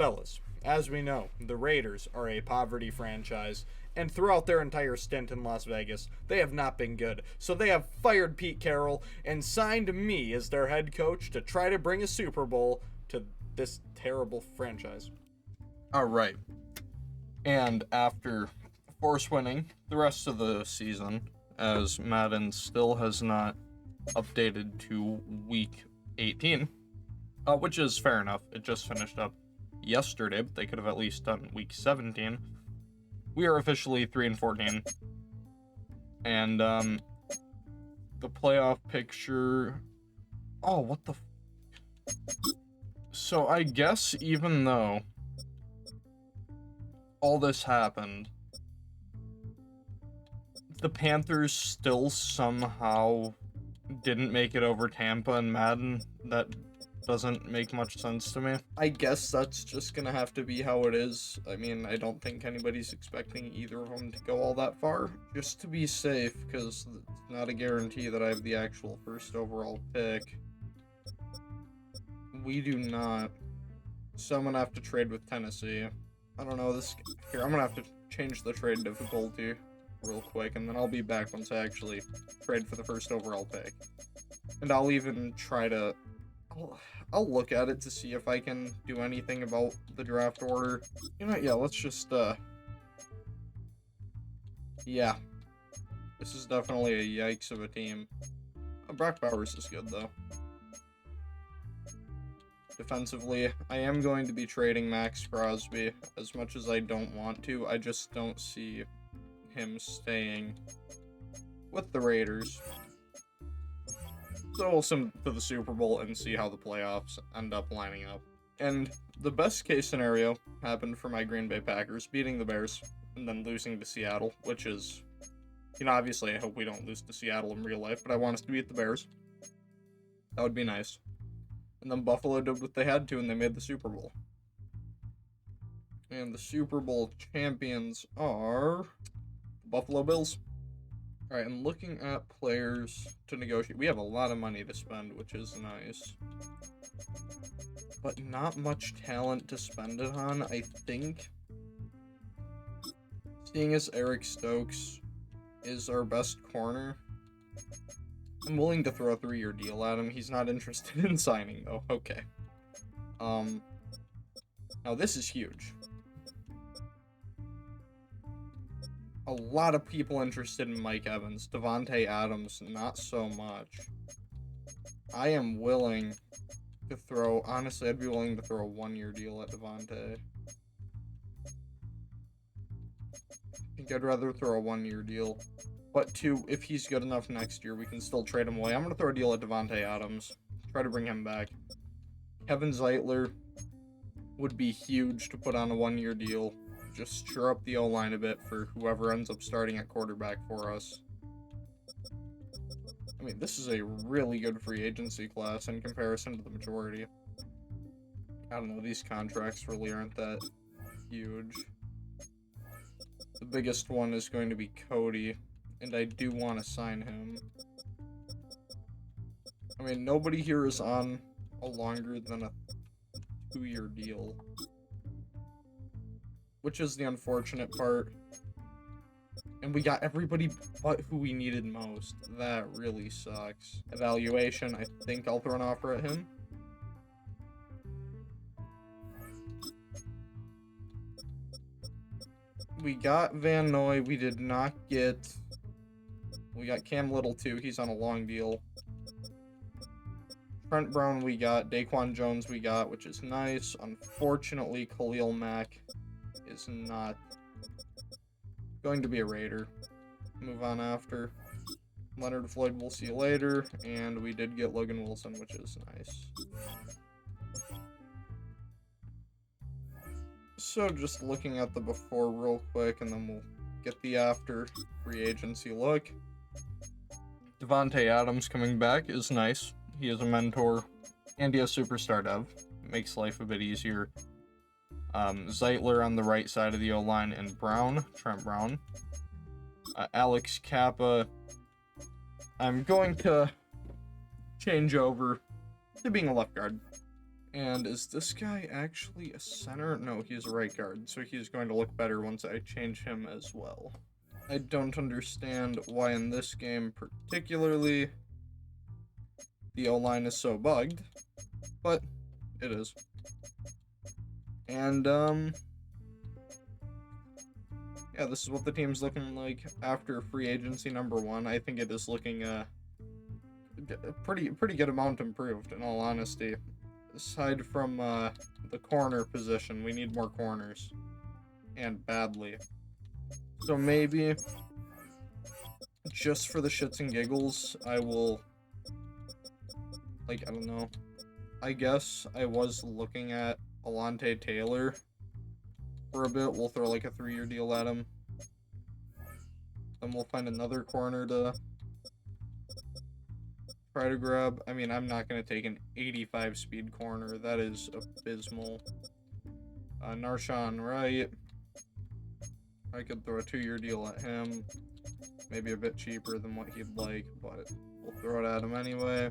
Fellas, as we know, the Raiders are a poverty franchise, and throughout their entire stint in Las Vegas, they have not been good. So they have fired Pete Carroll and signed me as their head coach to try to bring a Super Bowl to this terrible franchise. Alright. And after force winning the rest of the season, as Madden still has not updated to week 18, which is fair enough. It just finished up yesterday, but they could have at least done week 17. We are officially 3-14, and the playoff picture. Oh, what the? So I guess even though all this happened, the Panthers still somehow didn't make it over Tampa and Madden. That doesn't make much sense to me. I guess that's just gonna have to be how it is. I mean, I don't think anybody's expecting either of them to go all that far. Just to be safe, because it's not a guarantee that I have the actual first overall pick. We do not. So I'm gonna have to trade with Tennessee. I don't know, this... Here, I'm gonna have to change the trade difficulty real quick, and then I'll be back once I actually trade for the first overall pick. And I'll even try to... I'll look at it to see if I can do anything about the draft order. You know what, yeah, let's just, yeah. This is definitely a yikes of a team. Brock Bowers is good, though. Defensively, I am going to be trading Max Crosby. As much as I don't want to, I just don't see him staying with the Raiders. So we'll sim to the Super Bowl and see how the playoffs end up lining up. And the best case scenario happened for my Green Bay Packers, beating the Bears and then losing to Seattle, which is, you know, obviously I hope we don't lose to Seattle in real life, but I want us to beat the Bears. That would be nice. And then Buffalo did what they had to, and they made the Super Bowl. And the Super Bowl champions are the Buffalo Bills. Alright, and looking at players to negotiate, we have a lot of money to spend, which is nice. But not much talent to spend it on, I think. Seeing as Eric Stokes is our best corner, I'm willing to throw a 3-year deal at him. He's not interested in signing, though. Okay. Now this is huge. A lot of people interested in Mike Evans. Devontae Adams, not so much. I am willing to throw... Honestly, I'd be willing to throw a 1-year deal at Devontae. I think I'd rather throw a 1-year deal. But if he's good enough next year, we can still trade him away. I'm going to throw a deal at Devontae Adams. Try to bring him back. Kevin Zeitler would be huge to put on a 1-year deal. Just shore up the O-line a bit for whoever ends up starting at quarterback for us. I mean, this is a really good free agency class in comparison to the majority. I don't know, these contracts really aren't that huge. The biggest one is going to be Cody, and I do want to sign him. I mean, nobody here is on a longer than a 2-year deal. Which is the unfortunate part. And we got everybody but who we needed most. That really sucks. Evaluation, I think I'll throw an offer at him. We got Van Noy, we did not get... We got Cam Little too, he's on a long deal. Trent Brown we got, Daquan Jones we got, which is nice. Unfortunately, Khalil Mack is not going to be a Raider. Move on after. Leonard Floyd, we'll see you later. And we did get Logan Wilson, which is nice. So just looking at the before real quick, and then we'll get the after free agency look. Devontae Adams coming back is nice. He is a mentor, and he has superstar dev. Makes life a bit easier. Zeitler on the right side of the O-line, and Brown, Trent Brown. Alex Kappa. I'm going to change over to being a left guard. And is this guy actually a center? No, he's a right guard, so he's going to look better once I change him as well. I don't understand why in this game particularly the O-line is so bugged, but it is. And, yeah, this is what the team's looking like after free agency #1. I think it is looking, a pretty good amount improved, in all honesty. Aside from, the corner position, we need more corners. And badly. So maybe, just for the shits and giggles, I will, like, I don't know. I guess I was looking at Alontae Taylor for a bit. We'll throw, like, a 3-year deal at him. Then we'll find another corner to try to grab. I mean, I'm not going to take an 85 speed corner. That is abysmal. Narshawn Wright. I could throw a 2-year deal at him. Maybe a bit cheaper than what he'd like, but we'll throw it at him anyway.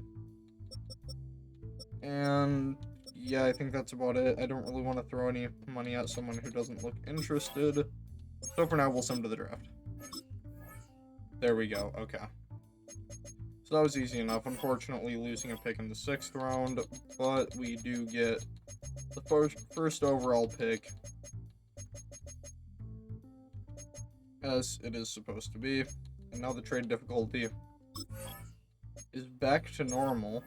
And yeah, I think that's about it. I don't really want to throw any money at someone who doesn't look interested. So for now, we'll send him to the draft. There we go. Okay. So that was easy enough. Unfortunately, losing a pick in the 6th round, but we do get the first overall pick, as it is supposed to be. And now the trade difficulty is back to normal.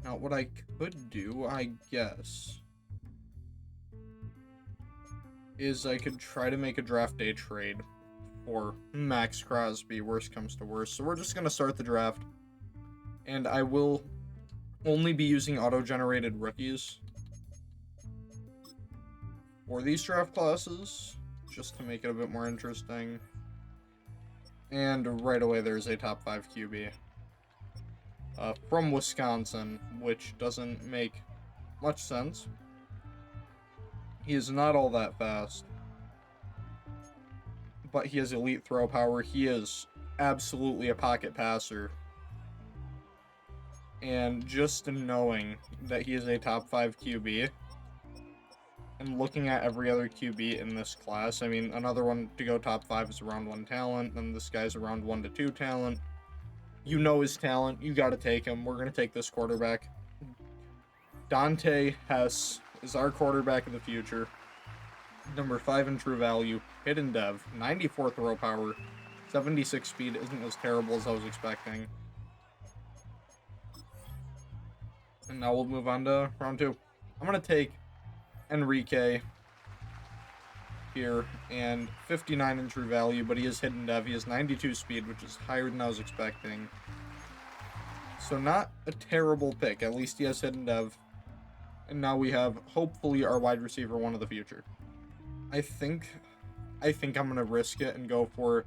Now, what I could do, I guess, is I could try to make a draft day trade for Max Crosby, worst comes to worst. So we're just going to start the draft, and I will only be using auto-generated rookies for these draft classes, just to make it a bit more interesting. And right away, there's a top 5 QB from Wisconsin, which doesn't make much sense. He is not all that fast, but he has elite throw power. He is absolutely a pocket passer. And just knowing that he is a top 5 QB, and looking at every other QB in this class, I mean, another one to go top 5 is a round 1 talent, and this guy's a round 1 to 2 talent. You know his talent. You got to take him. We're going to take this quarterback. Dante Hess is our quarterback of the future. Number 5 in true value. Hidden dev. 94 throw power. 76 speed isn't as terrible as I was expecting. And now we'll move on to round 2. I'm going to take Enrique here, and 59 in true value, but he is hidden dev. He has 92 speed, which is higher than I was expecting. So not a terrible pick. At least he has hidden dev. And now we have, hopefully, our wide receiver 1 of the future. I think I'm going to risk it and go for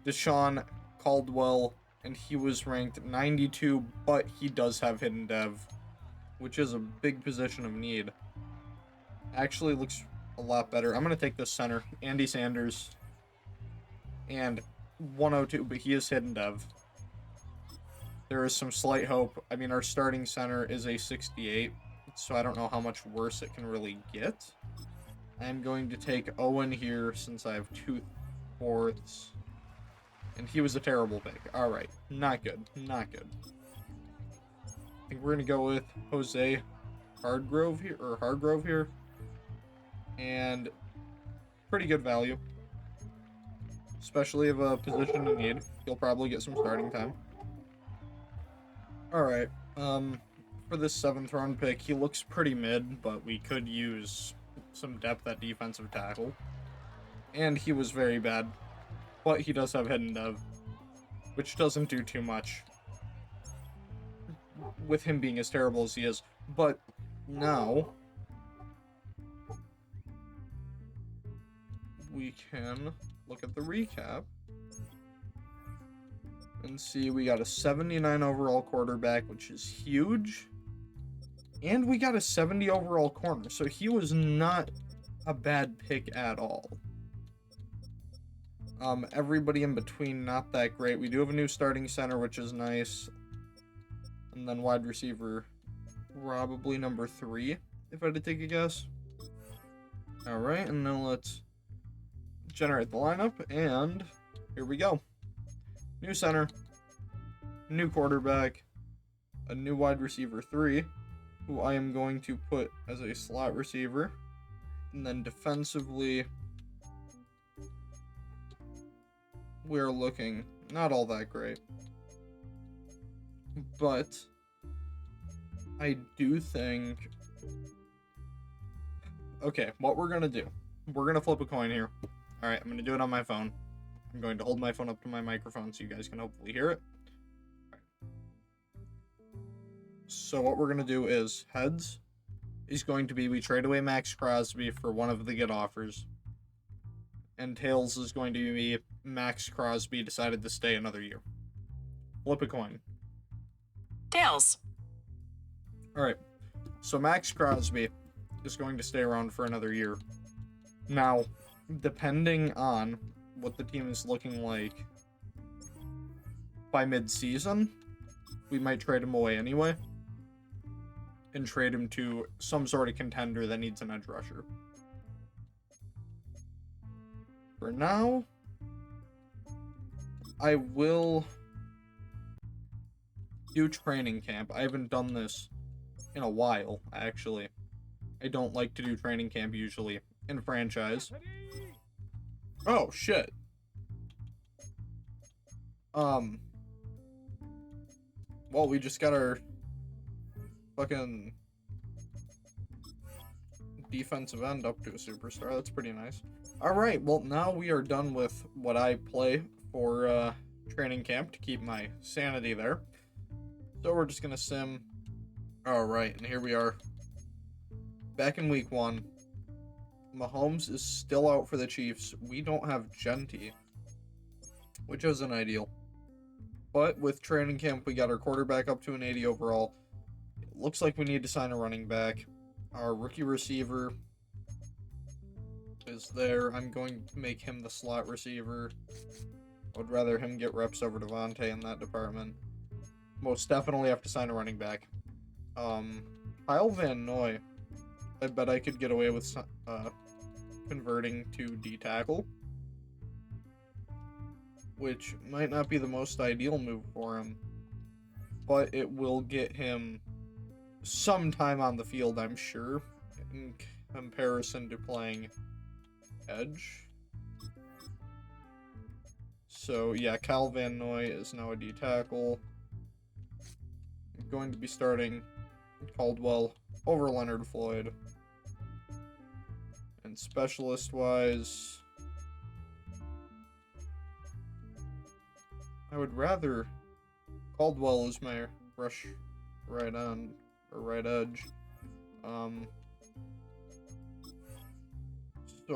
Deshaun Caldwell, and he was ranked 92, but he does have hidden dev, which is a big position of need. Actually looks a lot better. I'm going to take this center, Andy Sanders, and 102, but he is hidden dev. There is some slight hope. I mean, our starting center is a 68, so I don't know how much worse it can really get. I'm going to take Owen here since I have 2/4, and he was a terrible pick. All right, not good, not good. I think we're going to go with Jose Hargrove here. And pretty good value, especially of a position in need. He'll probably get some starting time. All right, for this 7th round pick, he looks pretty mid, but we could use some depth at defensive tackle. And he was very bad, but he does have hidden dev, which doesn't do too much with him being as terrible as he is. But now we can look at the recap and see we got a 79 overall quarterback, which is huge, and we got a 70 overall corner, so he was not a bad pick at all. Everybody in between, not that great. We do have a new starting center, which is nice, and then wide receiver probably number 3, if I had to take a guess. Alright, and now let's generate the lineup, and here we go. New center, new quarterback, a new wide receiver 3, who I am going to put as a slot receiver, and then defensively, we're looking not all that great. But I do think... Okay, what we're going to do, we're going to flip a coin here. Alright, I'm going to do it on my phone. I'm going to hold my phone up to my microphone so you guys can hopefully hear it. So what we're going to do is, heads is going to be we trade away Max Crosby for one of the good offers. And tails is going to be Max Crosby decided to stay another year. Flip a coin. Tails. Alright, so Max Crosby is going to stay around for another year. Now, depending on what the team is looking like by mid-season, we might trade him away anyway. And trade him to some sort of contender that needs an edge rusher. For now, I will do training camp. I haven't done this in a while, actually. I don't like to do training camp usually in franchise. Oh, shit. Well, we just got our fucking defensive end up to a superstar. That's pretty nice. Alright, well, now we are done with what I play for training camp to keep my sanity there. So we're just gonna sim. Alright, and here we are. Back in week 1. Mahomes is still out for the Chiefs. We don't have Genty, which isn't ideal. But with training camp, we got our quarterback up to an 80 overall. It looks like we need to sign a running back. Our rookie receiver is there. I'm going to make him the slot receiver. I would rather him get reps over Devontae in that department. Most definitely have to sign a running back. Kyle Van Noy. I bet I could get away with converting to D-tackle, which might not be the most ideal move for him, but it will get him some time on the field, I'm sure, in comparison to playing edge. So yeah, Kyle Van Noy is now a D-tackle. I'm going to be starting Caldwell over Leonard Floyd. And specialist-wise, I would rather Caldwell is my rush right on or right edge. So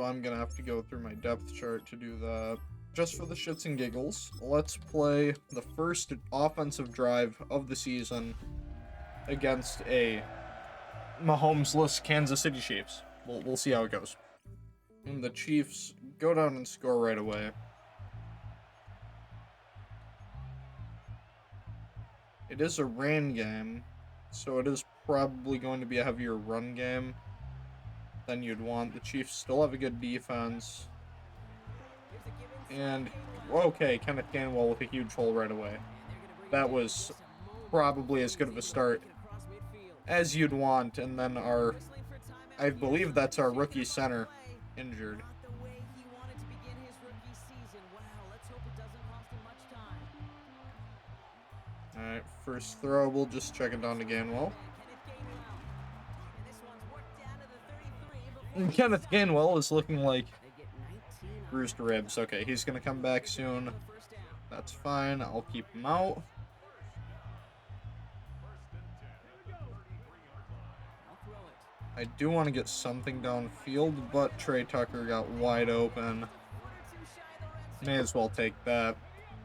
I'm gonna have to go through my depth chart to do that. Just for the shits and giggles, let's play the first offensive drive of the season against a Mahomes-less Kansas City Chiefs. We'll see how it goes. And the Chiefs go down and score right away. It is a rain game, so it is probably going to be a heavier run game than you'd want. The Chiefs still have a good defense. And, okay, Kenneth Gainwell with a huge hole right away. That was probably as good of a start as you'd want. And then I believe that's our rookie center injured. Alright, first throw, we'll just check it down to Gainwell. And Kenneth Gainwell is looking like bruised ribs. Okay, he's going to come back soon. That's fine. I'll keep him out. I do want to get something downfield, but Trey Tucker got wide open. May as well take that.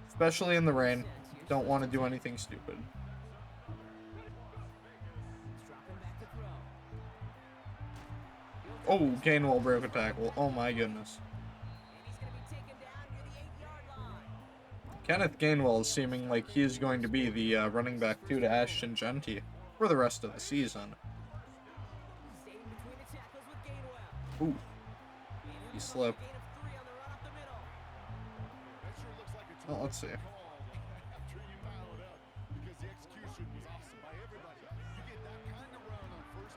Especially in the rain. Don't want to do anything stupid. Oh, Gainwell broke a tackle. Oh my goodness. Kenneth Gainwell is seeming like he is going to be the running back 2 to Ashton Genty for the rest of the season. Ooh. He slipped. Oh, let's see.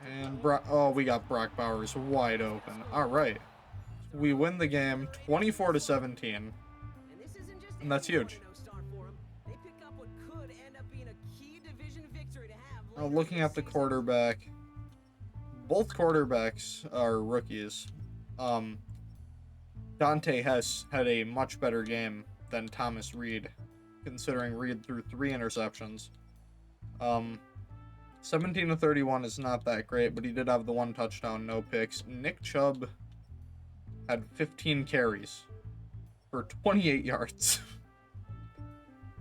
And we got Brock Bowers wide open. All right. We win the game 24-17. And that's huge. Now looking at the quarterback, both quarterbacks are rookies. Dante Hess had a much better game than Thomas Reed, considering Reed threw 3 interceptions. 17-31 is not that great, but he did have the 1 touchdown, no picks. Nick Chubb had 15 carries for 28 yards.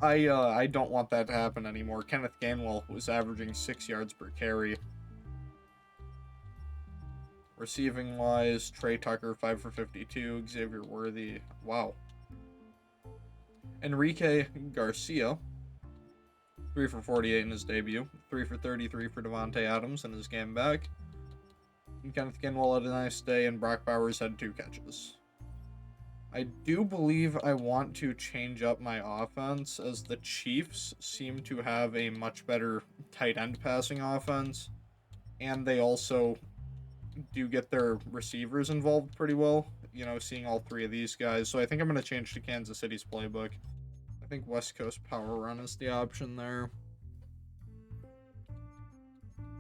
I don't want that to happen anymore. Kenneth Gainwell was averaging 6 yards per carry. Receiving wise, Trey Tucker 5 for 52, Xavier Worthy, wow. Enrique Garcia 3 for 48 in his debut, 3 for 33 for Devontae Adams in his game back. And Kenneth Gainwell had a nice day, and Brock Bowers had 2 catches. I do believe I want to change up my offense, as the Chiefs seem to have a much better tight end passing offense, and they also do get their receivers involved pretty well, you know, seeing all 3 of these guys. So I think I'm going to change to Kansas City's playbook. I think West Coast Power Run is the option there.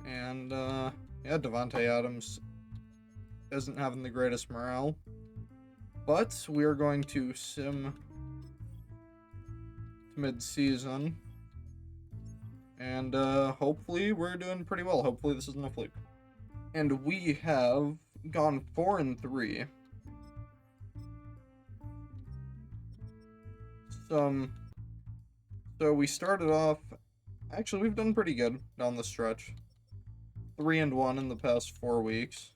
And, yeah, Devontae Adams isn't having the greatest morale. But we are going to sim to mid-season. And, hopefully we're doing pretty well. Hopefully this isn't a fluke. And we have gone 4-3. So we started off, actually we've done pretty good down the stretch. 3-1 in the past 4 weeks.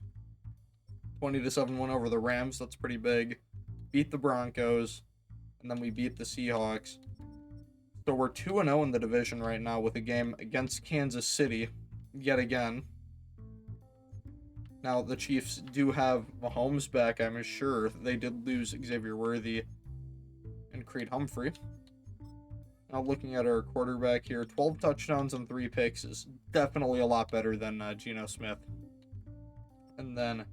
20-7 win over the Rams, that's pretty big. Beat the Broncos, and then we beat the Seahawks. So we're 2-0 in the division right now with a game against Kansas City, yet again. Now, the Chiefs do have Mahomes back, I'm sure. They did lose Xavier Worthy and Creed Humphrey. Now, looking at our quarterback here, 12 touchdowns and 3 picks is definitely a lot better than Geno Smith. And then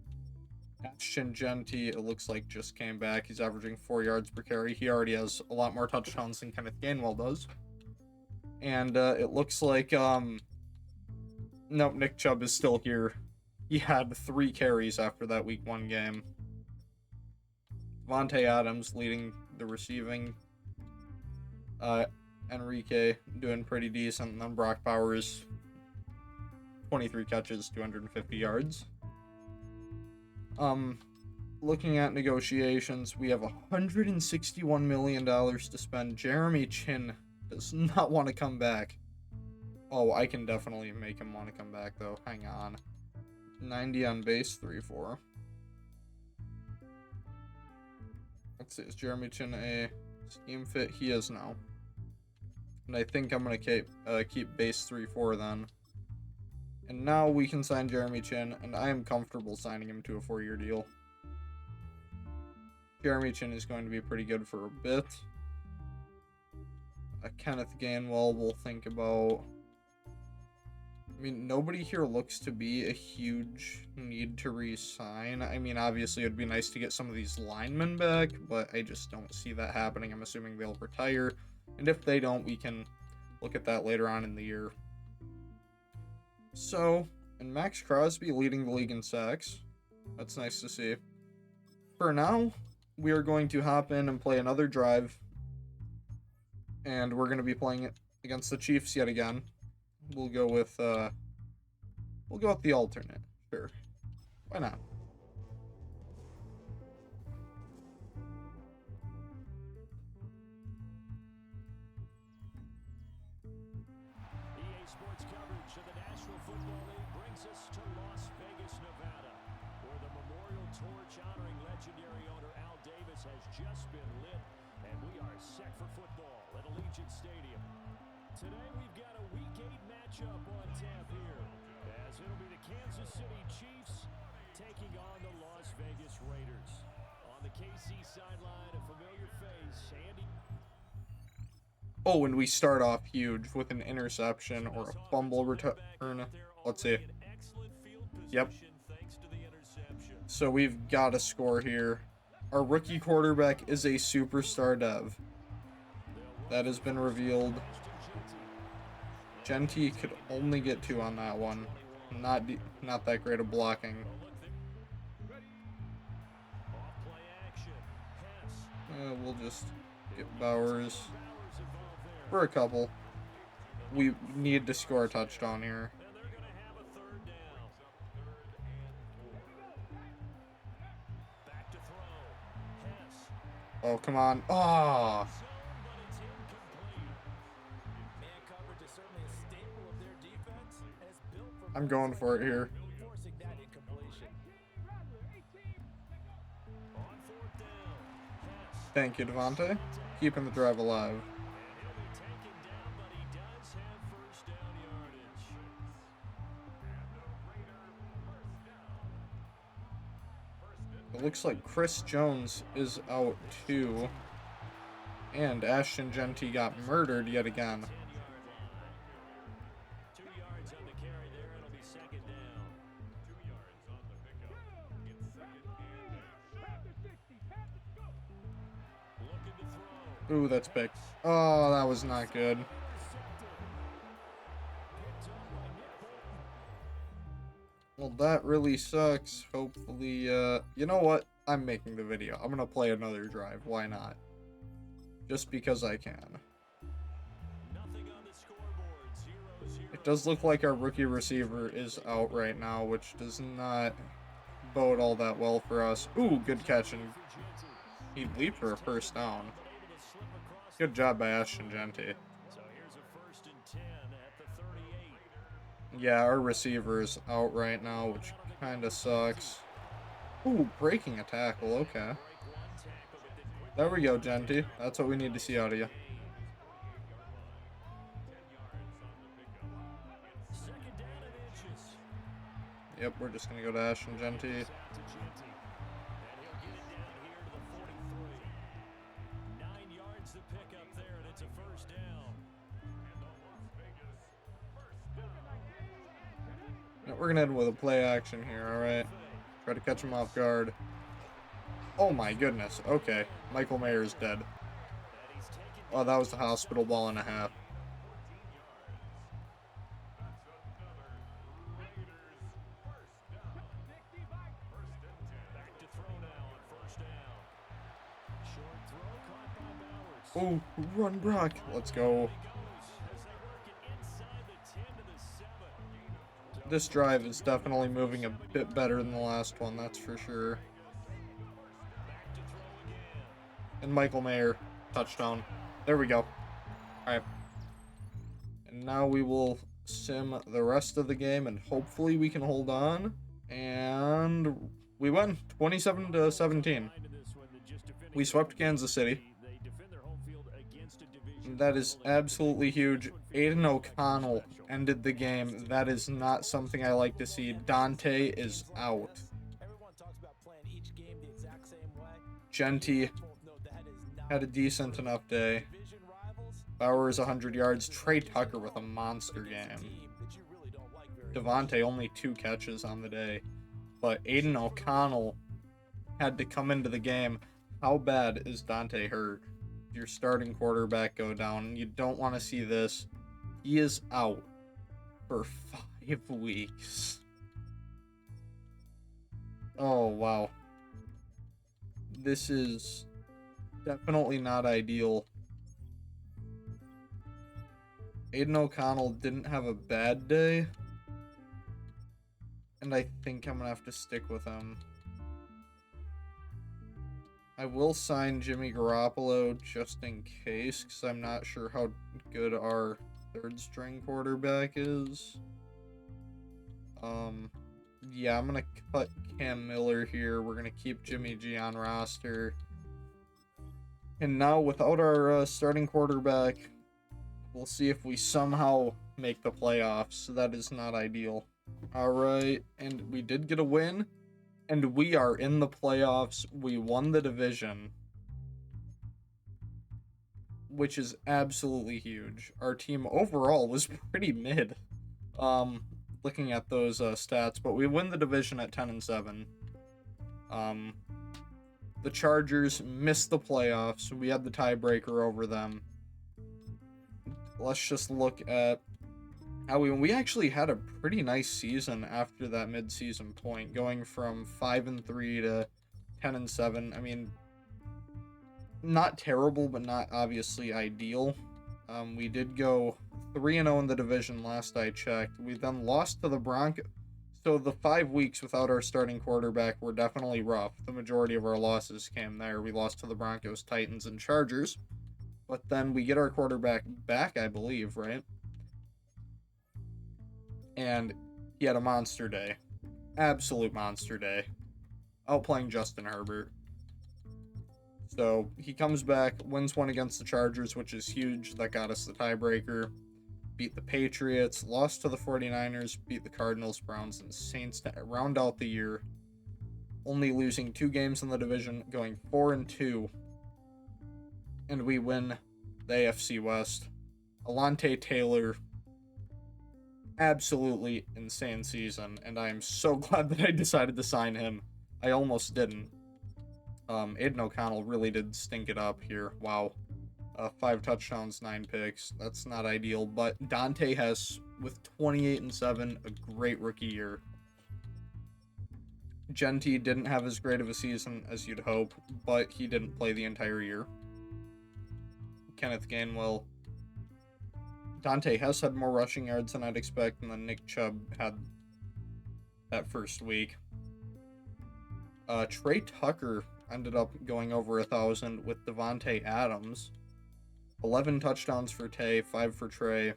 Ashton Genty, it looks like, just came back. He's averaging 4 yards per carry. He already has a lot more touchdowns than Kenneth Gainwell does. And it looks like, nope, Nick Chubb is still here. He had 3 carries after that Week 1 game. Devontae Adams leading the receiving. Enrique doing pretty decent. And then Brock Bowers, 23 catches, 250 yards. Looking at negotiations, we have $161 million to spend. Jeremy Chin does not want to come back. Oh, I can definitely make him want to come back, though. Hang on. 90 on base, 3-4. Let's see, is Jeremy Chin a scheme fit? He is now. And I think I'm going to keep base 3-4 then. And now we can sign Jeremy Chin, and I am comfortable signing him to a 4-year deal. Jeremy Chin is going to be pretty good for a bit. Kenneth Gainwell we'll think about. I mean, nobody here looks to be a huge need to re-sign. I mean, obviously, it'd be nice to get some of these linemen back, but I just don't see that happening. I'm assuming they'll retire. And if they don't, we can look at that later on in the year. So, and Max Crosby leading the league in sacks. That's nice to see. For now, we are going to hop in and play another drive. And we're going to be playing it against the Chiefs yet again. We'll go with the alternate. Sure. Why not? EA Sports coverage of the National Football League brings us to Las Vegas, Nevada, where the memorial torch honoring legendary owner Al Davis has just been lit, and we are set for football at Allegiant Stadium. Today we've got a Week 8 matchup on tap here Kansas City Chiefs taking on the Las Vegas Raiders. On the KC sideline, a familiar face, Andy. Oh, and we start off huge with an interception or a fumble return. Let's see. Yep. So we've got a score here. Our rookie quarterback is a superstar dev. That has been revealed. Genty could only get 2 on that one. Not that great of blocking. We'll just get Bowers for a couple. We need to score a touchdown here. Oh, come on. Oh. I'm going for it here. Thank you, Devontae. Keeping the drive alive. It looks like Chris Jones is out too. And Ashton Genty got murdered yet again. Ooh, that's big. Oh, that was not good. Well, that really sucks. Hopefully, you know what? I'm making the video. I'm gonna play another drive. Why not? Just because I can. It does look like our rookie receiver is out right now, which does not bode all that well for us. Ooh, good catch, and he leaped for a first down. Good job by Ashton Genty. Yeah, our receiver is out right now, which kind of sucks. Ooh, breaking a tackle, okay. There we go, Genty. That's what we need to see out of you. Yep, we're just going to go to Ashton Genty. We're going to end with a play action here, alright? Try to catch him off guard. Oh my goodness, okay. Michael Mayer is dead. Oh, that was the hospital ball and a half. Oh, run Brock. Let's go. This drive is definitely moving a bit better than the last one, that's for sure. And Michael Mayer, touchdown. There we go. Alright. And now we will sim the rest of the game, and hopefully we can hold on. And we win, 27-17. We swept Kansas City. That is absolutely huge. Aiden O'Connell ended the game. That is not something I like to see. Dante is out. Genty had a decent enough day. Bowers 100 yards. Trey Tucker with a monster game. Devontae only 2 catches on the day. But Aiden O'Connell had to come into the game. How bad is Dante hurt? Your starting quarterback go down. You don't want to see this. He is out for 5 weeks. Oh, wow. This is definitely not ideal. Aiden O'Connell didn't have a bad day. And I think I'm going to have to stick with him. I will sign Jimmy Garoppolo just in case, because I'm not sure how good our third-string quarterback is. Yeah, I'm going to cut Cam Miller here. We're going to keep Jimmy G on roster. And now, without our starting quarterback, we'll see if we somehow make the playoffs. That is not ideal. All right, and we did get a win, and we are in the playoffs. We won the division, which is absolutely huge. Our team overall was pretty mid, looking at those stats, but we win the division at 10-7. The Chargers missed the playoffs. We had the tiebreaker over them. Let's just look at how we actually had a pretty nice season after that mid-season point, going from 5-3 to 10-7. I mean, not terrible, but not obviously ideal. We did go 3-0 in the division last I checked. We then lost to the Broncos. So the 5 weeks without our starting quarterback were definitely rough. The majority of our losses came there. We lost to the Broncos, Titans, and Chargers. But then we get our quarterback back, I believe, right? And he had a monster day. Absolute monster day. Outplaying Justin Herbert. So he comes back, wins one against the Chargers, which is huge. That got us the tiebreaker. Beat the Patriots, lost to the 49ers, beat the Cardinals, Browns, and Saints to round out the year. Only losing 2 games in the division, going 4-2. And we win the AFC West. Alontae Taylor, absolutely insane season, and I am so glad that I decided to sign him. I almost didn't. Aiden O'Connell really did stink it up here. Wow. 5 touchdowns, 9 picks. That's not ideal, but Dante Hess with 28-7, a great rookie year. Genty didn't have as great of a season as you'd hope, but he didn't play the entire year. Kenneth Gainwell. Dante Hess had more rushing yards than I'd expect, and then Nick Chubb had that first week. Trey Tucker ended up going over 1,000 with Devontae Adams. 11 touchdowns for Tay, 5 for Trey,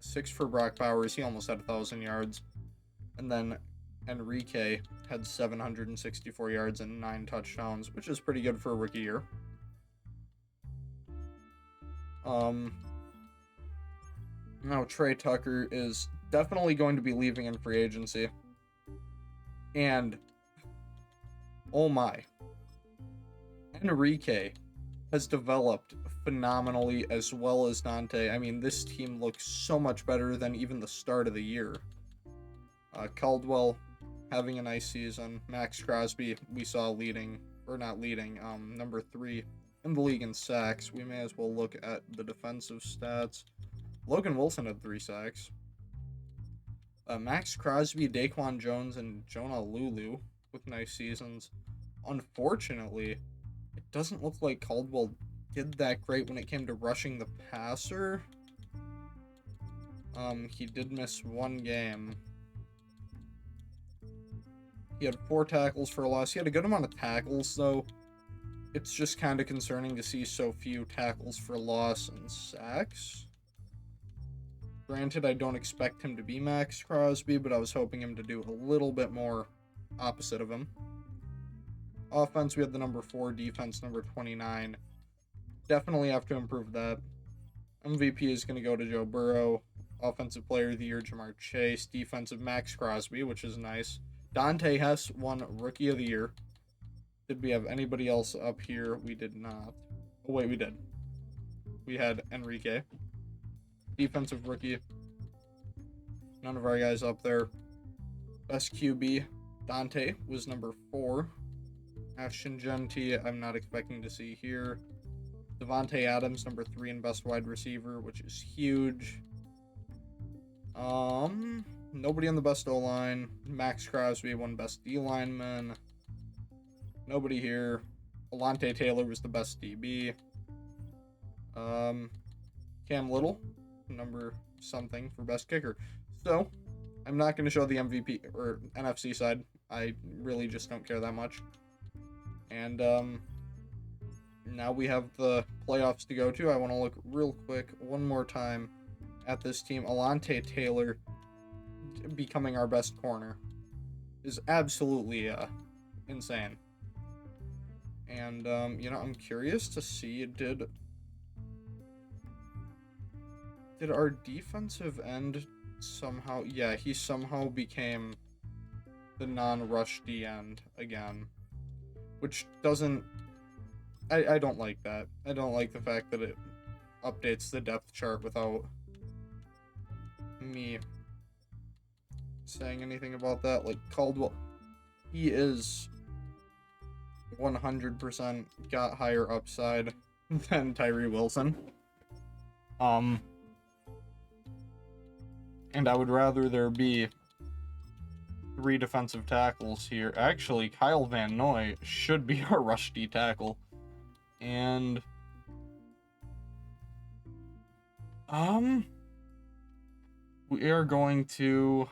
6 for Brock Bowers. He almost had 1,000 yards. And then Enrique had 764 yards and 9 touchdowns, which is pretty good for a rookie year. Now Trey Tucker is definitely going to be leaving in free agency. And oh my, Enrique has developed phenomenally, as well as Dante. I mean, this team looks so much better than even the start of the year. Caldwell having a nice season. Max Crosby, we saw number 3 in the league in sacks. We may as well look at the defensive stats. Logan Wilson had 3 sacks. Max Crosby, Daquan Jones, and Jonah Lulu with nice seasons. Unfortunately, it doesn't look like Caldwell did that great when it came to rushing the passer. He did miss 1 game. He had 4 tackles for a loss. He had a good amount of tackles, though. It's just kind of concerning to see so few tackles for loss and sacks. Granted, I don't expect him to be Max Crosby, but I was hoping him to do a little bit more opposite of him. Offense, we had the number 4, defense number 29. Definitely have to improve that. MVP is going to go to Joe Burrow. Offensive Player of the Year, Jamar Chase. Defensive, Max Crosby, which is nice. Dante Hess won Rookie of the Year. Did we have anybody else up here? We did not. Oh, wait, we did. We had Enrique. Defensive Rookie. None of our guys up there. Best QB, Dante, was number 4. Ashton Genty, I'm not expecting to see here. Devontae Adams, number 3 in best wide receiver, which is huge. Nobody on the best O-line. Max Crosby won best D-lineman. Nobody here. Alontae Taylor was the best DB. Cam Little, number something for best kicker. So, I'm not going to show the MVP or NFC side. I really just don't care that much. And, now we have the playoffs to go to. I want to look real quick one more time at this team. Alontae Taylor becoming our best corner is absolutely insane. And, I'm curious to see, did our defensive end somehow, yeah, he somehow became the non-rush D end again, which doesn't, I don't like that. I don't like the fact that it updates the depth chart without me saying anything about that. Like, Caldwell, he is 100% got higher upside than Tyree Wilson. And I would rather there be 3 defensive tackles here. Actually, Kyle Van Noy should be our rush D tackle. And we are going to,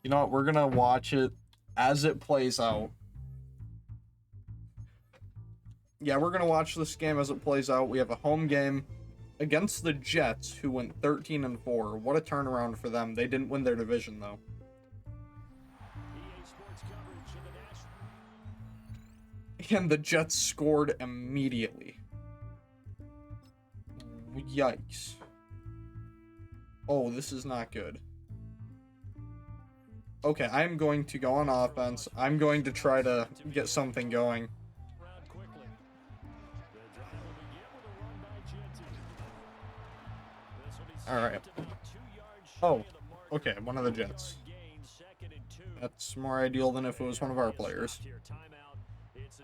you know what, we're gonna watch it as it plays out. Yeah, we're gonna watch this game as it plays out. We have a home game against the Jets, who went 13-4. What a turnaround for them. They didn't win their division, though. And the Jets scored immediately. Yikes. Oh, this is not good. Okay, I'm going to go on offense. I'm going to try to get something going. Alright. Oh, okay, one of the Jets. That's more ideal than if it was one of our players.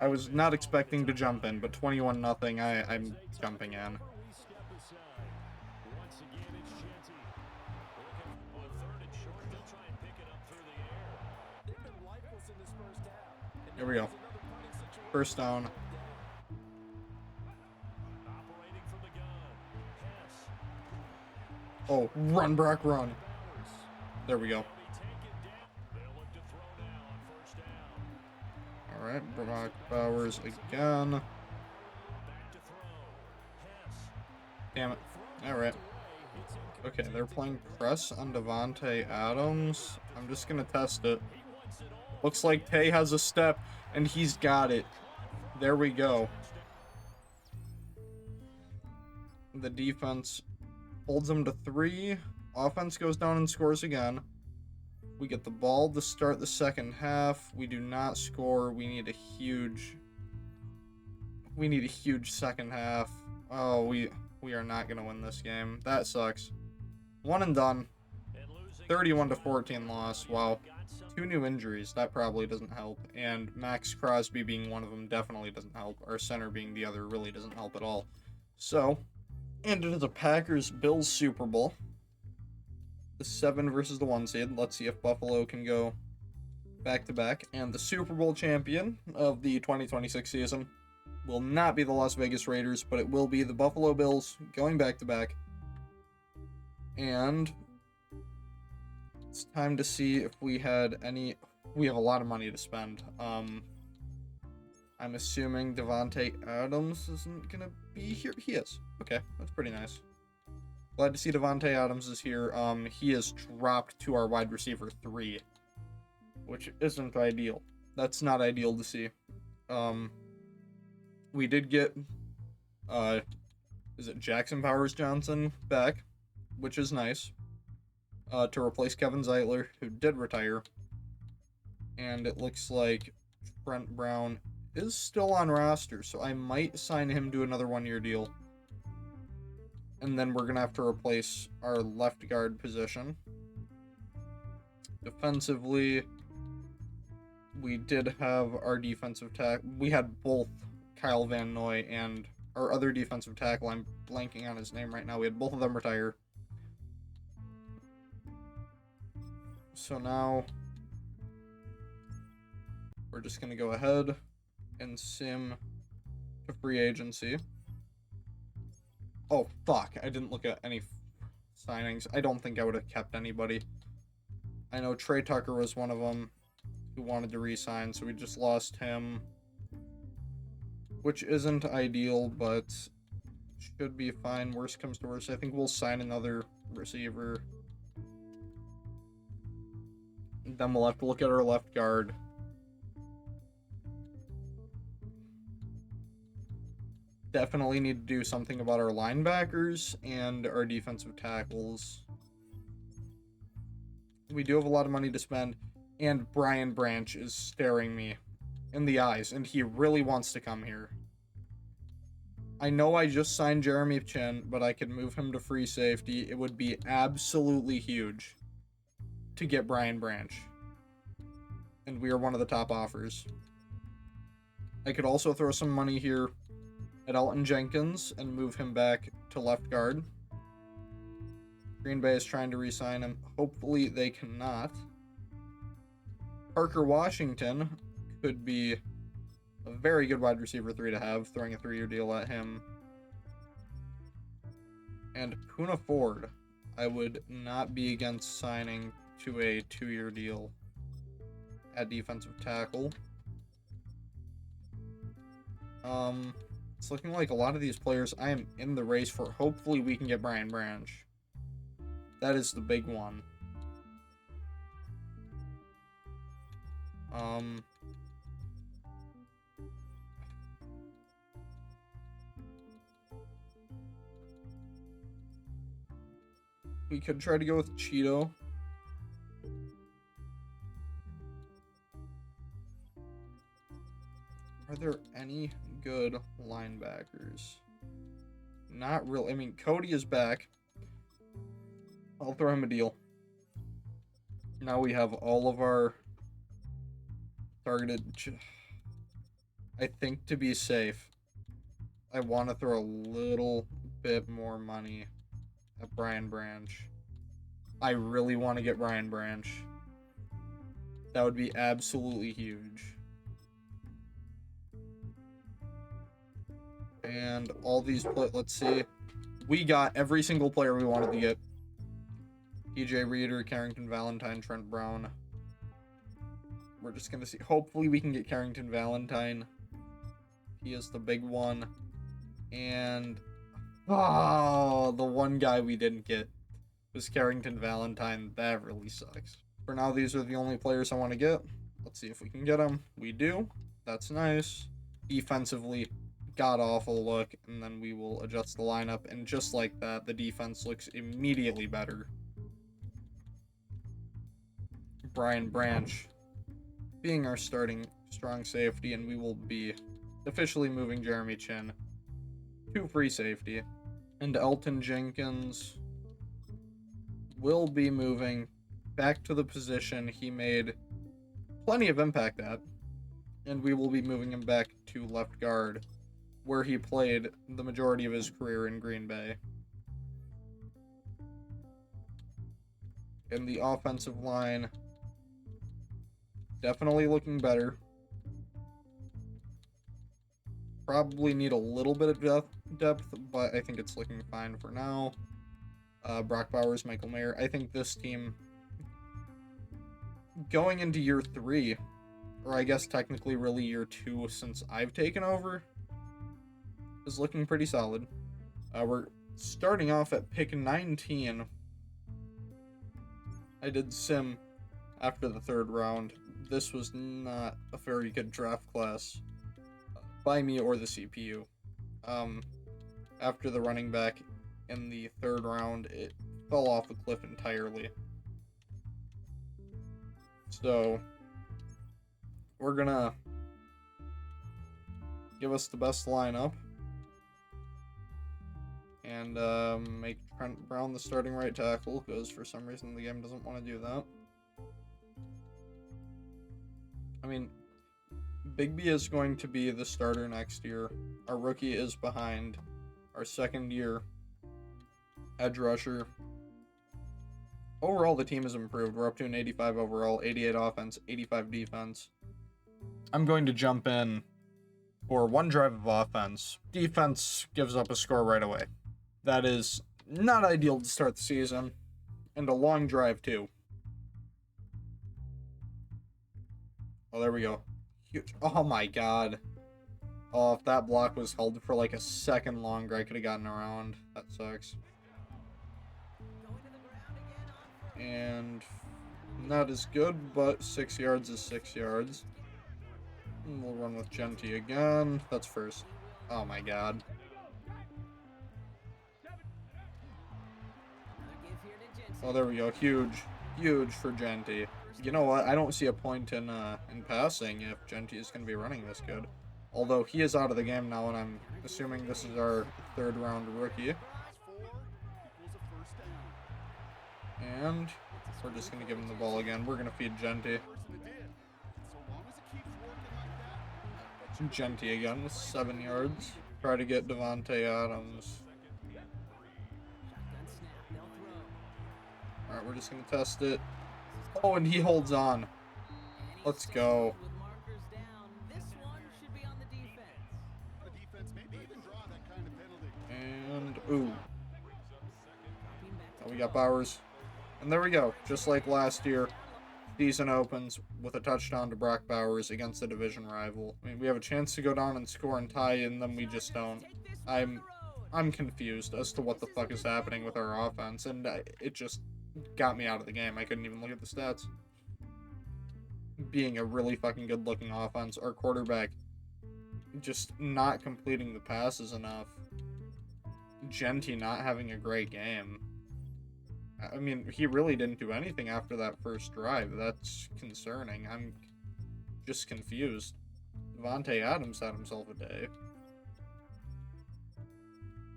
I was not expecting to jump in, but 21-0, I'm jumping in. Here we go. First down. Oh, run, Brock, run. There we go. Alright, Brock Bowers again. Damn it. Alright. Okay, they're playing press on Devontae Adams. I'm just gonna test it. Looks like Tay has a step, and he's got it. There we go. The defense holds him to 3. Offense goes down and scores again. We get the ball to start the second half. We do not score. We need a huge second half. Oh, we are not going to win this game. That sucks. One and done. 31-14 loss. Wow. 2 new injuries. That probably doesn't help. And Max Crosby being one of them definitely doesn't help. Our center being the other really doesn't help at all. So, and it is a Packers-Bills Super Bowl. The 7 versus the 1 seed. Let's see if Buffalo can go back-to-back. And the Super Bowl champion of the 2026 season will not be the Las Vegas Raiders, but it will be the Buffalo Bills going back-to-back. And it's time to see if we had any... We have a lot of money to spend. I'm assuming Devontae Adams isn't going to be here. He is. Okay, that's pretty nice. Glad to see Devontae Adams is here. He is dropped to our wide receiver 3, which isn't ideal. That's not ideal to see. We did get, is it Jackson Powers Johnson back, which is nice, to replace Kevin Zeitler, who did retire. And it looks like Trent Brown is still on roster, so I might sign him to another 1-year deal. And then we're going to have to replace our left guard position. Defensively, we did have our defensive tackle. We had both Kyle Van Noy and our other defensive tackle. I'm blanking on his name right now. We had both of them retire. So now we're just going to go ahead and sim to free agency. Oh, fuck. I didn't look at any signings. I don't think I would have kept anybody. I know Trey Tucker was one of them who wanted to re-sign, so we just lost him. Which isn't ideal, but should be fine. Worst comes to worst. I think we'll sign another receiver. Then we'll have to look at our left guard. definitely need to do something about our linebackers and our defensive tackles. We do have a lot of money to spend, and Brian Branch is staring me in the eyes, and he really wants to come here. I know I just signed Jeremy Chin, but I could move him to free safety. It would be absolutely huge to get Brian Branch. And we are one of the top offers. I could also throw some money here at Elton Jenkins and move him back to left guard. Green Bay is trying to re-sign him. Hopefully they cannot. Parker Washington could be a very good wide receiver 3 to have, throwing a 3-year deal at him. And Poona Ford, I would not be against signing to a 2-year deal at defensive tackle. It's looking like a lot of these players I am in the race for. Hopefully we can get Brian Branch. That is the big one. We could try to go with Cheeto. Are there any good linebackers? Not real. I mean, Cody is back. I'll throw him a deal. Now we have all of our targeted. I think to be safe, I want to throw a little bit more money at Brian Branch. I really want to get Brian Branch. That would be absolutely huge. And all these let's see. We got every single player we wanted to get. TJ Reader, Carrington Valentine, Trent Brown. We're just gonna see. Hopefully we can get Carrington Valentine. He is the big one. And the one guy we didn't get was Carrington Valentine. That really sucks. For now, these are the only players I want to get. Let's see if we can get them. We do. That's nice. Defensively, god-awful look, and then we will adjust the lineup, and just like that, the defense looks immediately better. Brian Branch being our starting strong safety, and we will be officially moving Jeremy Chin to free safety. And Elton Jenkins will be moving back to the position he made plenty of impact at, and we will be moving him back to left guard, where he played the majority of his career in Green Bay. And the offensive line, definitely looking better. Probably need a little bit of depth, but I think it's looking fine for now. Brock Bowers, Michael Mayer. I think this team, going into year 3, or I guess technically really year 2 since I've taken over, is looking pretty solid. We're starting off at pick 19. I did sim after the 3rd round. This was not a very good draft class by me or the CPU. After the running back in the 3rd round, it fell off a cliff entirely. So we're gonna give us the best lineup and make Trent Brown the starting right tackle, because for some reason the game doesn't want to do that. I mean, Bigby is going to be the starter next year. Our rookie is behind our 2nd year edge rusher. Overall, the team has improved. We're up to an 85 overall, 88 offense, 85 defense. I'm going to jump in for one drive of offense. Defense gives up a score right away. That is not ideal to start the season, and a long drive too. Oh, there we go. Huge. Oh my god. Oh, if that block was held for like a second longer, I could have gotten around. That sucks. And not as good, but 6 yards is 6 yards. And we'll run with Genty again. That's first. Oh my god. Oh, there we go. Huge. Huge for Genty. You know what? I don't see a point in passing if Genty is going to be running this good. Although he is out of the game now, and I'm assuming this is our third round rookie. And we're just going to give him the ball again. We're going to feed Genty. Genty again with 7 yards. Try to get Devontae Adams. Alright, we're just going to test it. Oh, and he holds on. Let's go. And, ooh. Oh, we got Bowers. And there we go. Just like last year, season opens with a touchdown to Brock Bowers against a division rival. I mean, we have a chance to go down and score and tie, and then we just don't. I'm confused as to what the fuck is happening with our offense, and it just got me out of the game. I couldn't even look at the stats. Being a really fucking good looking offense, our quarterback just not completing the passes enough. Genty not having a great game. I mean, he really didn't do anything after that first drive. That's concerning. I'm just confused. Devontae Adams had himself a day.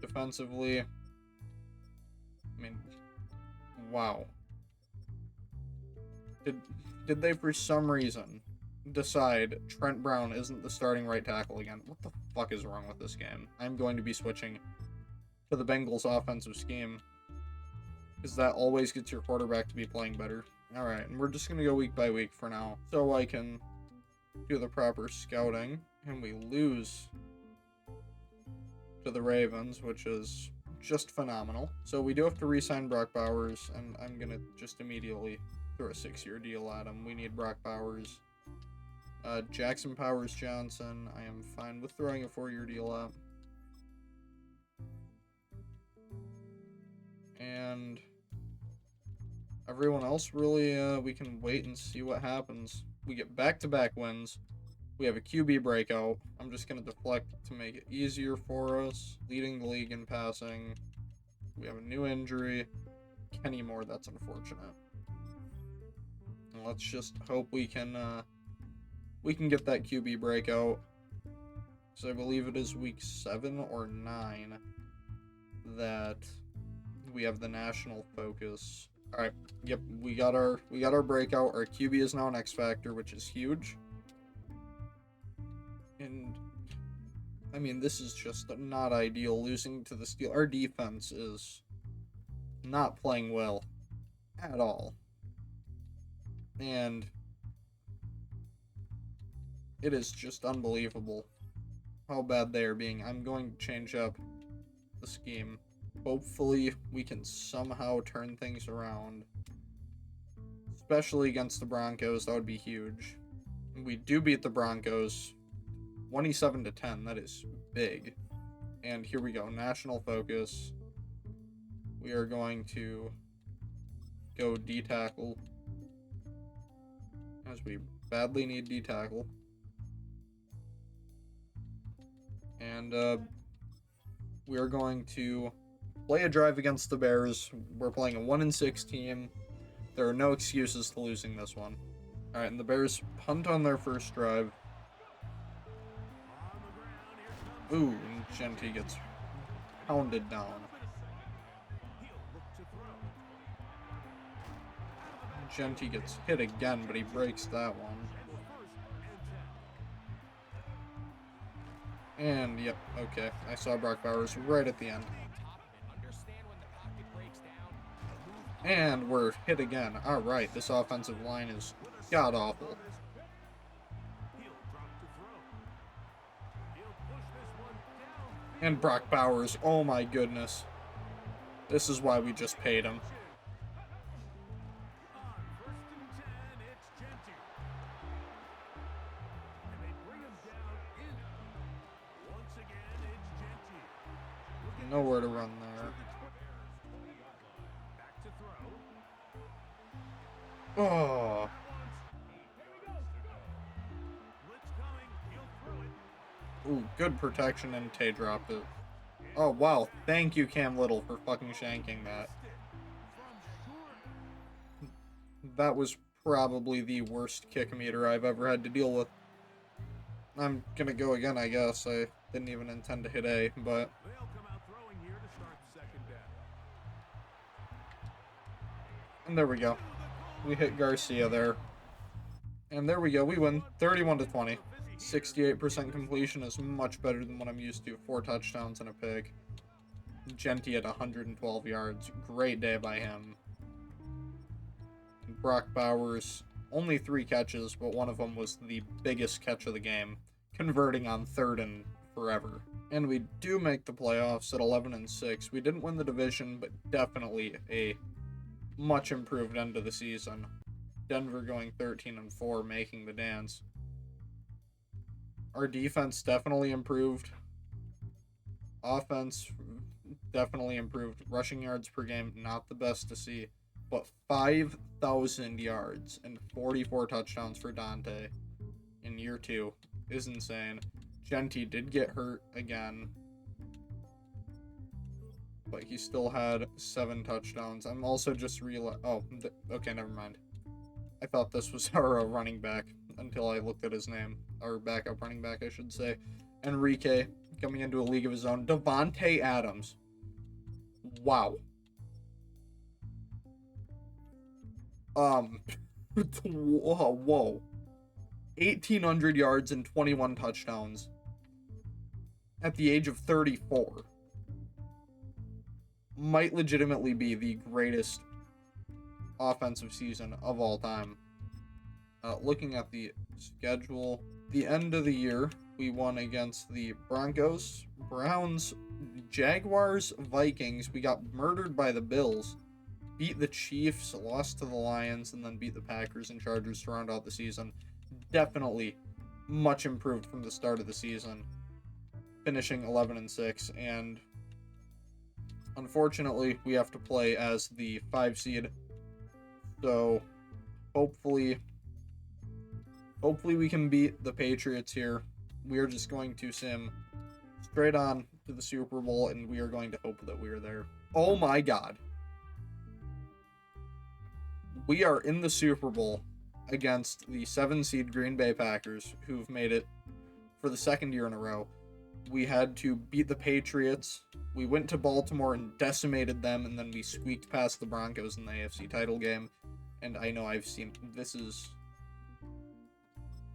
Defensively, I mean, wow. Did they for some reason decide Trent Brown isn't the starting right tackle again? What the fuck is wrong with this game? I'm going to be switching to the Bengals offensive scheme, because that always gets your quarterback to be playing better. Alright, and we're just going to go week by week for now, so I can do the proper scouting. And we lose to the Ravens, which is just phenomenal. So we do have to re-sign Brock Bowers, and I'm going to just immediately throw a 6-year deal at him. We need Brock Bowers. Jackson Powers Johnson, I am fine with throwing a 4-year deal at. And everyone else, really, we can wait and see what happens. We get back-to-back wins. We have a QB breakout. I'm just going to deflect to make it easier for us. Leading the league in passing. We have a new injury. Kenny Moore, that's unfortunate. And let's just hope we can get that QB breakout. So I believe it is week 7 or 9 that we have the national focus. All right, yep, we got our breakout. Our QB is now an X Factor, which is huge. And I mean, this is just not ideal, losing to the Steelers. Our defense is not playing well at all, and it is just unbelievable how bad they are being. I'm going to change up the scheme. Hopefully, we can somehow turn things around. Especially against the Broncos, that would be huge. We do beat the Broncos 27-10. That is big. And here we go. National focus. We are going to go D-tackle, as we badly need D-tackle. And we are going to play a drive against the Bears. We're playing a 1-6 team. There are no excuses to losing this one. Alright, and the Bears punt on their first drive. Ooh, and Genty gets pounded down. Genty gets hit again, but he breaks that one. And, yep, okay. I saw Brock Bowers right at the end. And we're hit again. Alright, this offensive line is god-awful. And Brock Bowers, oh my goodness. This is why we just paid him. Nowhere to run there. Oh. Ooh, good protection, and Tay dropped it. Oh, wow. Thank you, Cam Little, for fucking shanking that. That was probably the worst kick meter I've ever had to deal with. I'm gonna go again, I guess. I didn't even intend to hit A, but... And there we go. We hit Garcia there. And there we go. We win 31-20. 68% completion is much better than what I'm used to. 4 touchdowns and a pick. Genty at 112 yards. Great day by him. Brock Bowers, only 3 catches, but one of them was the biggest catch of the game, converting on 3rd and forever. And we do make the playoffs at 11-6. We didn't win the division, but definitely a much improved end of the season. Denver going 13-4, making the dance. Our defense definitely improved. Offense definitely improved. Rushing yards per game, not the best to see. But 5,000 yards and 44 touchdowns for Dante in year 2 is insane. Genty did get hurt again, but he still had 7 touchdowns. I'm also just okay, never mind. I thought this was our running back until I looked at his name. Our backup running back, I should say. Enrique coming into a league of his own. Davante Adams. Wow. Whoa. 1,800 yards and 21 touchdowns at the age of 34. Might legitimately be the greatest offensive season of all time. Looking at the schedule, the end of the year, we won against the Broncos, Browns, Jaguars, Vikings. We got murdered by the Bills. Beat the Chiefs, lost to the Lions, and then beat the Packers and Chargers to round out the season. Definitely much improved from the start of the season, finishing 11-6, and unfortunately, we have to play as the 5 seed. So, hopefully we can beat the Patriots here. We are just going to sim straight on to the Super Bowl, and we are going to hope that we are there. Oh my God. We are in the Super Bowl against the 7 seed Green Bay Packers, who've made it for the 2nd year in a row. We had to beat the Patriots. We went to Baltimore and decimated them, and then we squeaked past the Broncos in the AFC title game. And I know I've seen... This is...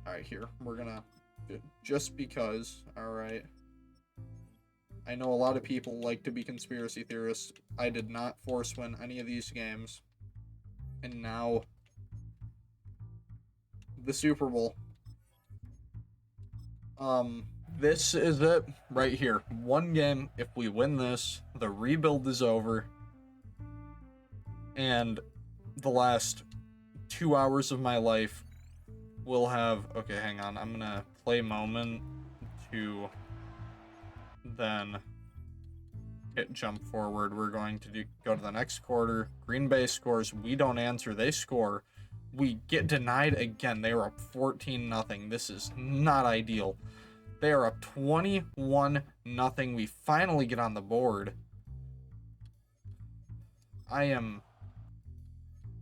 Alright, here. We're gonna... Just because... Alright. I know a lot of people like to be conspiracy theorists. I did not force win any of these games. And now... The Super Bowl. This is it right here. 1 game. If we win this, the rebuild is over. And the last 2 hours of my life will have... Okay, hang on. I'm gonna play moment to then hit jump forward. We're going to go to the next quarter. Green Bay scores. We don't answer. They score. We get denied again. They are up 14-0. This is not ideal. They are up 21-0. We finally get on the board. I am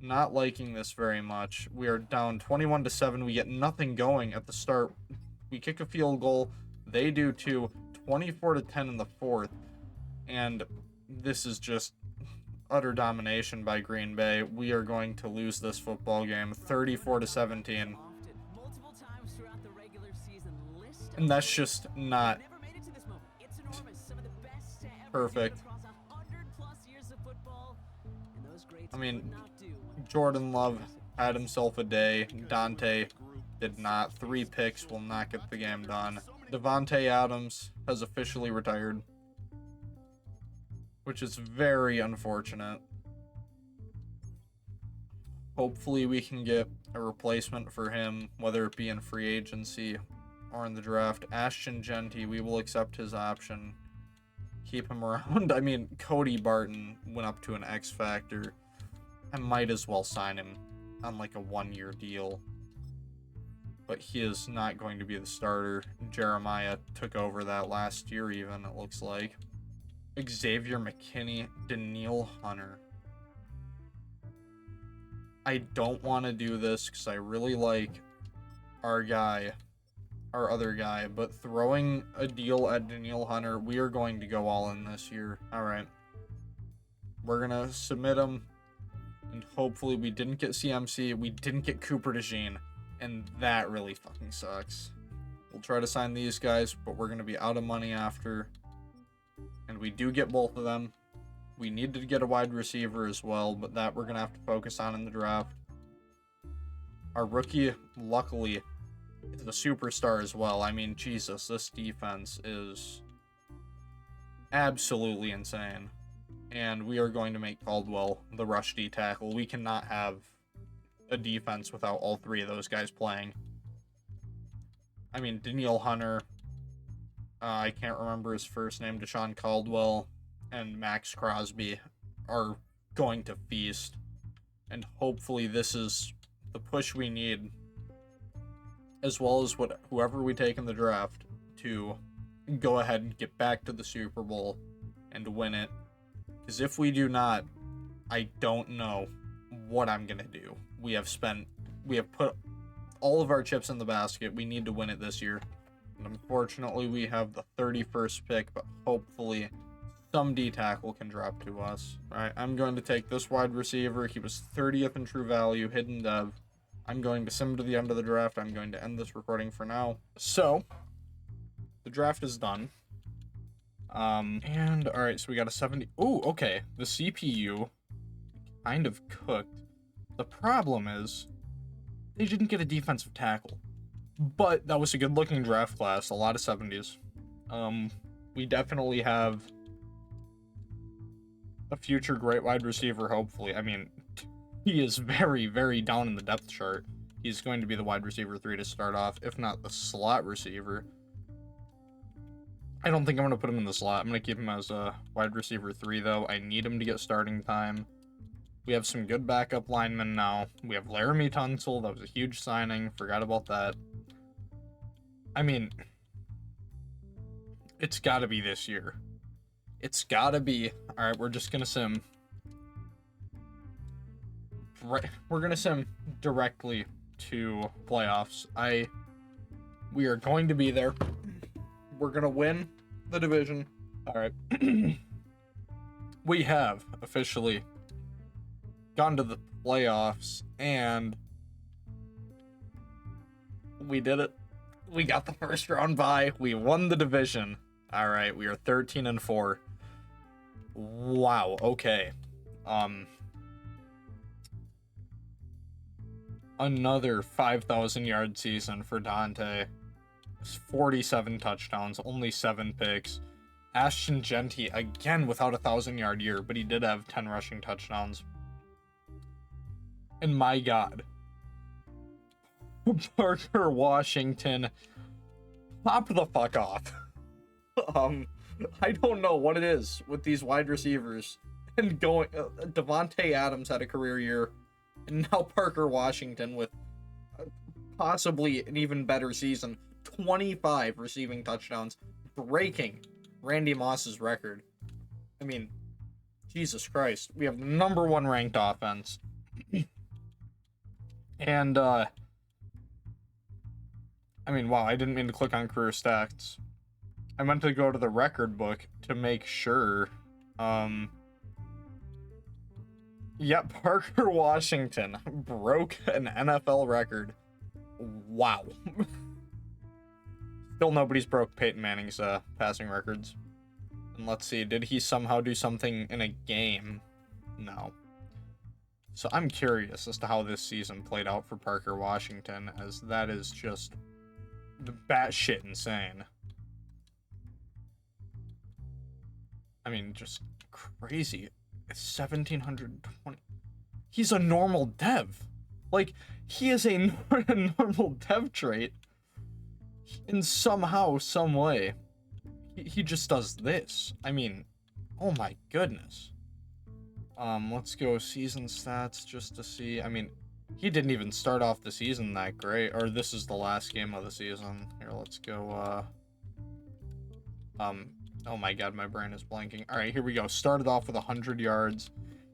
not liking this very much. We are down 21-7. We get nothing going at the start. We kick a field goal. They do too. 24-10 in the 4th. And this is just utter domination by Green Bay. We are going to lose this football game 34-17. And that's just not perfect. I mean, Jordan Love had himself a day. Dante did not. 3 picks will not get the game done. Davante Adams has officially retired, which is very unfortunate. Hopefully we can get a replacement for him, whether it be in free agency or in the draft. Ashton Genty, we will accept his option. Keep him around. I mean, Cody Barton went up to an X Factor. I might as well sign him on like a 1-year deal. but he is not going to be the starter. Jeremiah took over that last year even, it looks like. Xavier McKinney, Daniil Hunter. I don't want to do this because I really like our other guy, but throwing a deal at Daniil Hunter, we are going to go all in this year. All right. We're going to submit him, and hopefully we didn't get CMC, we didn't get Cooper DeJean, and that really fucking sucks. We'll try to sign these guys, but we're going to be out of money after. And we do get both of them. We need to get a wide receiver as well, but that we're going to have to focus on in the draft. Our rookie, luckily, is a superstar as well. I mean, Jesus, this defense is absolutely insane. And we are going to make Caldwell the rush D tackle. We cannot have a defense without all three of those guys playing. I mean, Daniil Hunter, I can't remember his first name, Deshaun Caldwell, and Max Crosby are going to feast. And hopefully this is the push we need, as well as whoever we take in the draft, to go ahead and get back to the Super Bowl and win it. Because if we do not, I don't know what I'm going to do. We have put all of our chips in the basket. We need to win it this year. And unfortunately, we have the 31st pick, but hopefully some D tackle can drop to us. All right, I'm going to take this wide receiver. He was 30th in true value, hidden dev. I'm going to sim to the end of the draft. I'm going to end this recording for now. So, the draft is done. And all right, so we got a 70. Oh, okay. The CPU kind of cooked. The problem is they didn't get a defensive tackle. But that was a good looking draft class, a lot of 70s. We definitely have a future great wide receiver, hopefully. I mean, he is very, very down in the depth chart. He's going to be the wide receiver 3 to start off, if not the slot receiver. I don't think I'm going to put him in the slot. I'm going to keep him as a wide receiver 3, though. I need him to get starting time. We have some good backup linemen now. We have Laramie Tunsil. That was a huge signing. Forgot about that. I mean, it's got to be this year. It's got to be. All right, we're just going to sim. Right, we're going to sim directly to playoffs. We are going to be there. We're going to win the division. All right. We have officially gone to the playoffs, and we did it. We got the first round bye. We won the division. All right, we are 13-4. Wow, okay. Another 5,000-yard season for Dante. 47 touchdowns, only 7 picks. Ashton Genty, again, without a 1,000-yard year, but he did have 10 rushing touchdowns. And my God, Parker Washington, pop the fuck off. I don't know what it is with these wide receivers. And going, Devontae Adams had a career year, and now Parker Washington with possibly an even better season. 25 receiving touchdowns, breaking Randy Moss's record. I mean, Jesus Christ. We have the #1 ranked offense. And, I mean, wow, I didn't mean to click on career stats. I meant to go to the record book to make sure. Yep, Parker Washington broke an NFL record. Wow. Still nobody's broke Peyton Manning's passing records. And let's see, did he somehow do something in a game? No. So I'm curious as to how this season played out for Parker Washington, as that is just batshit insane. I mean, just crazy. 1,720. He's a normal dev. Like, he is a normal dev trait. And somehow, some way, he just does this. I mean, oh my goodness. Let's go season stats just to see. I mean, He didn't even start off the season that great. Or this is the last game of the season. Here, let's go, oh my god, my brain is blanking. Alright, here we go. Started off with 100 yards.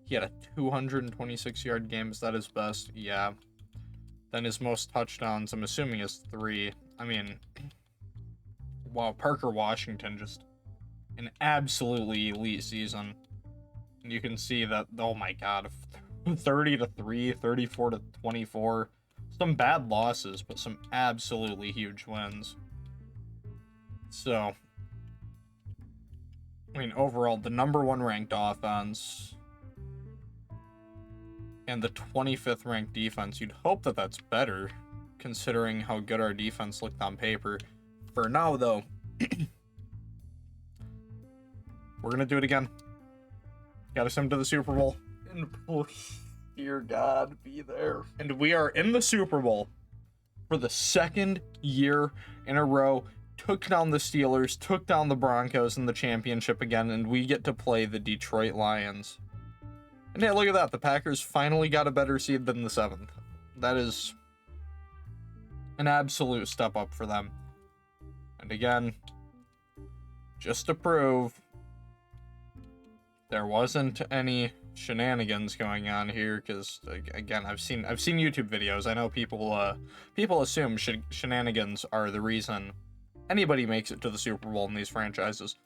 He had a 226-yard game. Is that his best? Yeah. Then his most touchdowns, I'm assuming, is 3. I mean, wow, Parker Washington, just an absolutely elite season. And you can see that, oh my god, 30-3, 34-24. Some bad losses, but some absolutely huge wins. So, I mean, overall, the #1 ranked offense and the 25th ranked defense, you'd hope that that's better, considering how good our defense looked on paper. For now, though, we're going to do it again. Got us into the Super Bowl. And please, dear God, be there. And we are in the Super Bowl for the 2nd year in a row. Took down the Steelers, took down the Broncos in the championship again, and we get to play the Detroit Lions. And hey, look at that. The Packers finally got a better seed than the 7th. That is an absolute step up for them. And again, just to prove there wasn't any shenanigans going on here, because again, I've seen YouTube videos. I know people assume shenanigans are the reason anybody makes it to the Super Bowl in these franchises.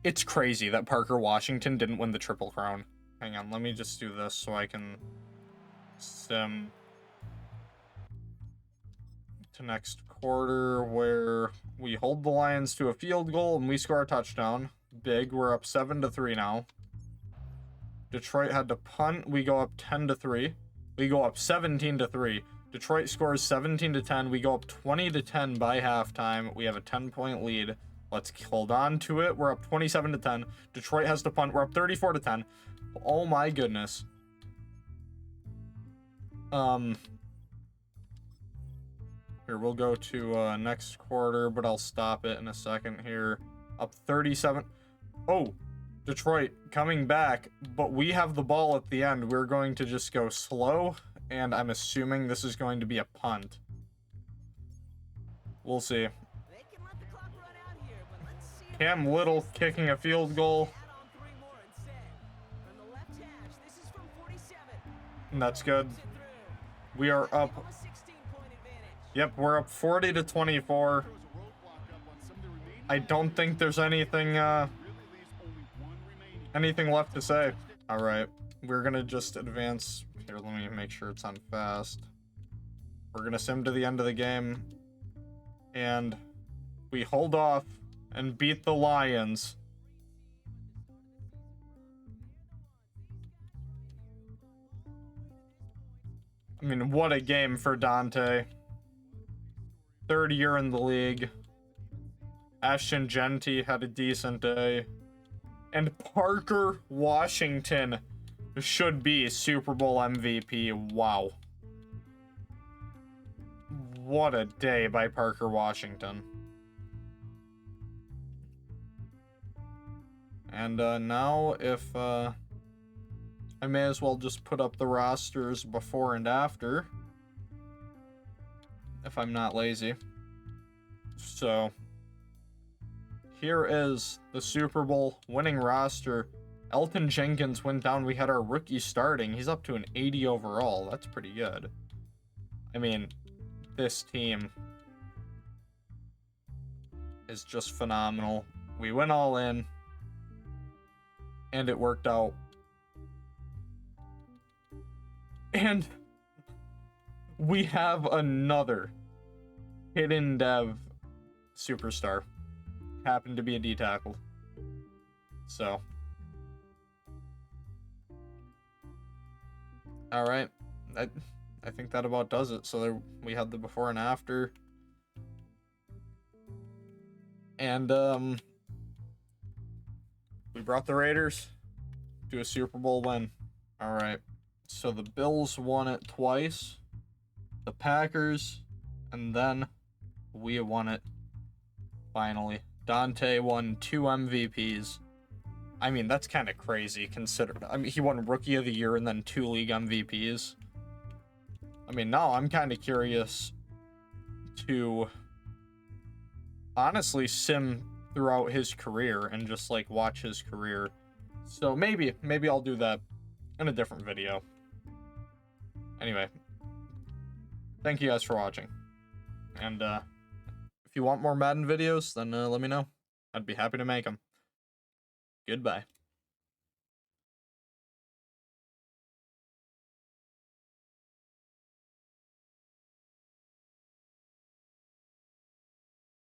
It's crazy that Parker Washington didn't win the Triple Crown. Hang on, let me just do this so I can sim to next quarter, where we hold the Lions to a field goal and we score a touchdown. Big, we're up 7-3 now. Detroit had to punt, we go up 10-3. We go up 17-3. Detroit scores 17-10. We go up 20-10 by halftime. We have a 10-point lead. Let's hold on to it. We're up 27-10. Detroit has to punt. We're up 34-10. Oh my goodness. Here, we'll go to next quarter, but I'll stop it in a second here. Up 37. Oh, Detroit coming back, but we have the ball at the end. We're going to just go slow, and I'm assuming this is going to be a punt. We'll see. Cam Little kicking a field goal. And that's good. We are up. Yep, we're up 40-24. I don't think there's anything left to say. All right, we're gonna just advance. Here, let me make sure it's on fast. We're gonna sim to the end of the game, and we hold off and beat the Lions. I mean, what a game for Dante. 3rd year in the league. Ashton Genty had a decent day. And Parker Washington should be Super Bowl MVP. Wow. What a day by Parker Washington. And now, if I may as well just put up the rosters before and after, if I'm not lazy. So, here is the Super Bowl winning roster. Elton Jenkins went down. We had our rookie starting. He's up to an 80 overall. That's pretty good. I mean, this team is just phenomenal. We went all in, and it worked out. And we have another hidden dev superstar. Happened to be a D tackle. So. Alright. I think that about does it. So there we had the before and after. And we brought the Raiders to a Super Bowl win. Alright. So the Bills won it twice. The Packers. And then we won it finally. Dante won 2 MVPs. I mean, that's kind of crazy considered. I mean, he won Rookie of the Year and then 2 league MVPs. I mean, no, I'm kind of curious to honestly sim throughout his career and just like watch his career. So maybe I'll do that in a different video. Anyway, thank you guys for watching. And if you want more Madden videos, then let me know. I'd be happy to make them. Goodbye.